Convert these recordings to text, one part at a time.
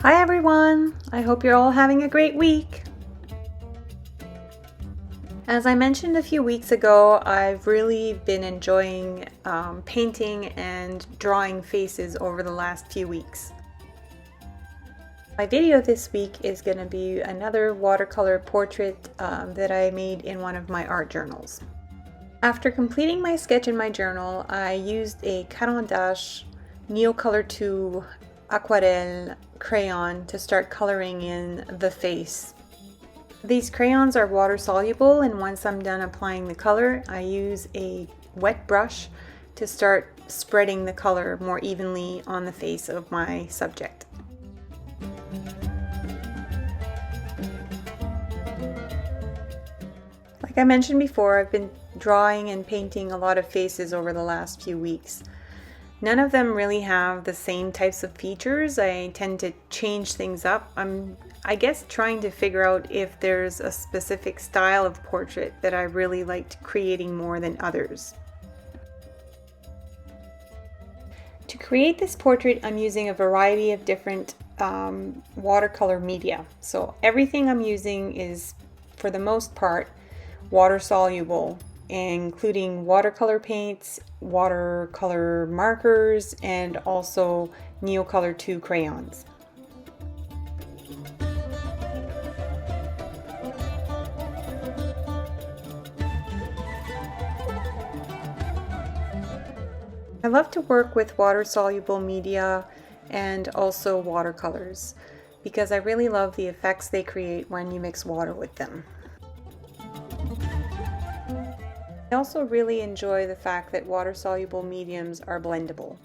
Hi everyone! I hope you're all having a great week. As I mentioned a few weeks ago, I've really been enjoying painting and drawing faces over the last few weeks. My video this week is going to be another watercolor portrait that I made in one of my art journals. After completing my sketch in my journal, I used a Caran D'Ache Neo Color 2 aquarelle crayon to start coloring in the face. These crayons are water soluble, and once I'm done applying the color, I use a wet brush to start spreading the color more evenly on the face of my subject. Like I mentioned before, I've been drawing and painting a lot of faces over the last few weeks. None of them really have the same types of features. I tend to change things up. I guess trying to figure out if there's a specific style of portrait that I really liked creating more than others. To create this portrait, I'm using a variety of different watercolor media. So everything I'm using is, for the most part, water soluble, including watercolor paints, watercolor markers, and also Neo Color 2 crayons. I love to work with water-soluble media and also watercolors because I really love the effects they create when you mix water with them. I also really enjoy the fact that water-soluble mediums are blendable.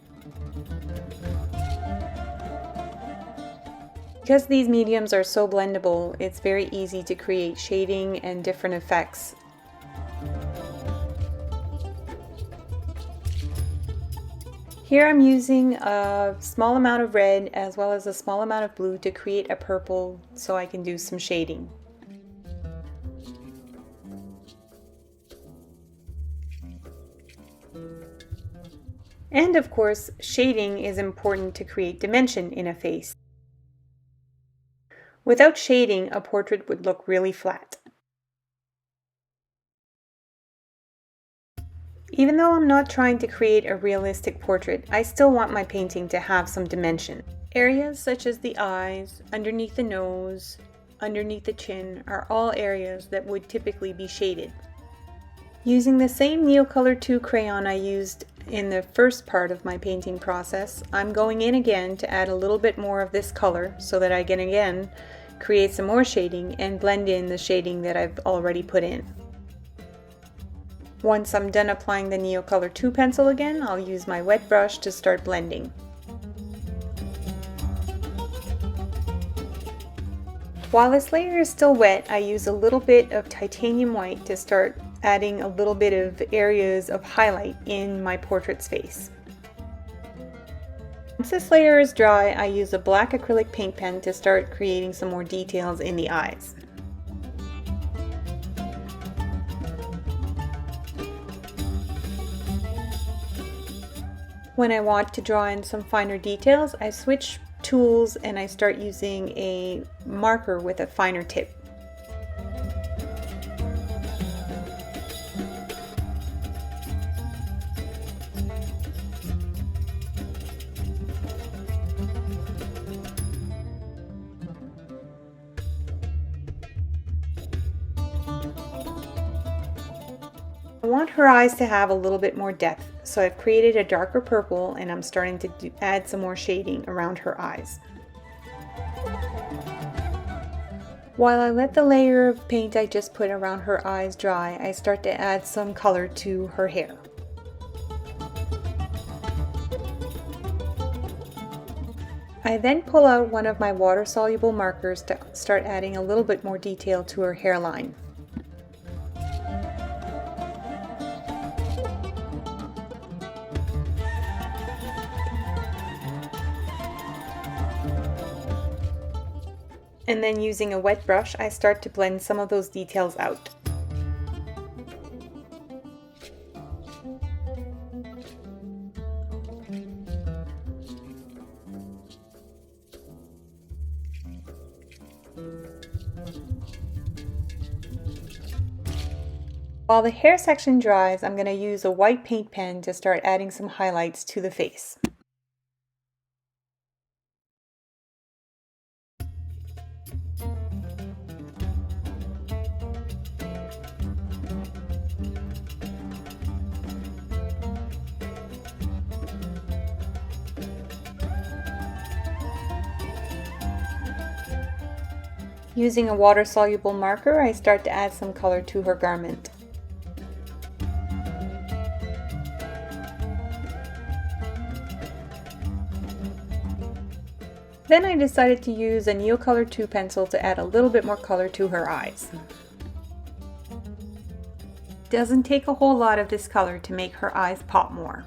Because these mediums are so blendable, it's very easy to create shading and different effects. Here I'm using a small amount of red as well as a small amount of blue to create a purple so I can do some shading. And of course, shading is important to create dimension in a face. Without shading, a portrait would look really flat. Even though I'm not trying to create a realistic portrait, I still want my painting to have some dimension. Areas such as the eyes, underneath the nose, underneath the chin are all areas that would typically be shaded. Using the same Neo Color 2 crayon I used in the first part of my painting process, I'm going in again to add a little bit more of this color so that I can again create some more shading and blend in the shading that I've already put in. Once I'm done applying the Neo Color 2 pencil again, I'll use my wet brush to start blending. While this layer is still wet, I use a little bit of titanium white to start adding a little bit of areas of highlight in my portrait's face. Once this layer is dry, I use a black acrylic paint pen to start creating some more details in the eyes. When I want to draw in some finer details, I switch tools and I start using a marker with a finer tip. I want her eyes to have a little bit more depth, so I've created a darker purple and I'm starting to add some more shading around her eyes. While I let the layer of paint I just put around her eyes dry, I start to add some color to her hair. I then pull out one of my water-soluble markers to start adding a little bit more detail to her hairline. And then using a wet brush, I start to blend some of those details out. While the hair section dries, I'm going to use a white paint pen to start adding some highlights to the face. Using a water-soluble marker, I start to add some color to her garment. Then I decided to use a Neo Color 2 pencil to add a little bit more color to her eyes. Doesn't take a whole lot of this color to make her eyes pop more.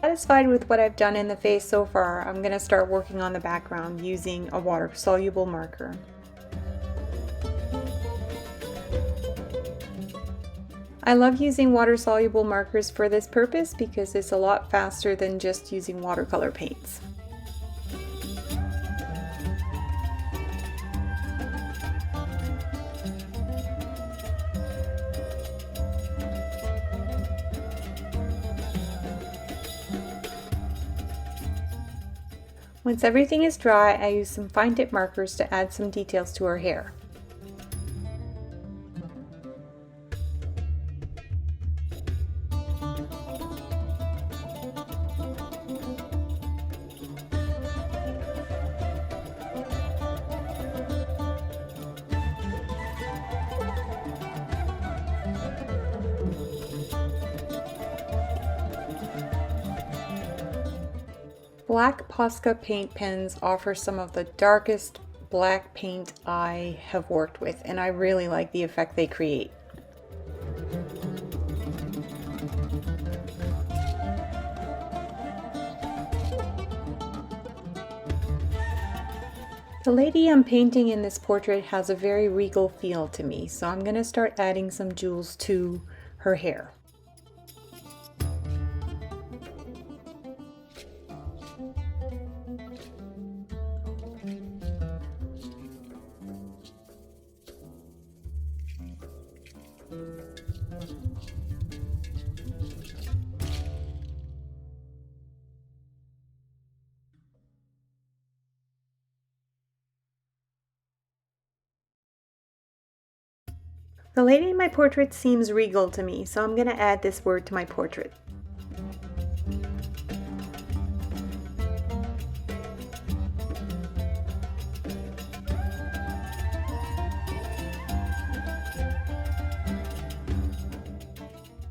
Satisfied with what I've done in the face so far, I'm going to start working on the background using a water-soluble marker. I love using water-soluble markers for this purpose because it's a lot faster than just using watercolor paints. Once everything is dry, I use some fine tip markers to add some details to her hair. Black Posca paint pens offer some of the darkest black paint I have worked with, and I really like the effect they create. The lady I'm painting in this portrait has a very regal feel to me, so I'm going to start adding some jewels to her hair. The lady in my portrait seems regal to me, so I'm going to add this word to my portrait.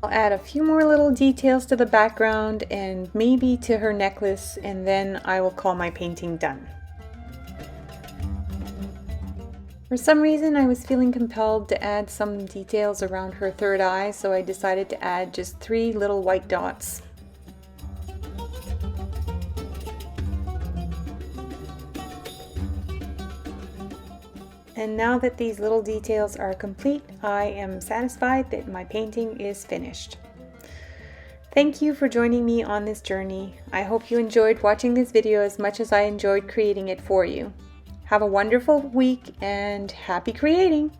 I'll add a few more little details to the background and maybe to her necklace, and then I will call my painting done. For some reason, I was feeling compelled to add some details around her third eye, so I decided to add just 3 little white dots. And now that these little details are complete, I am satisfied that my painting is finished. Thank you for joining me on this journey. I hope you enjoyed watching this video as much as I enjoyed creating it for you. Have a wonderful week and happy creating!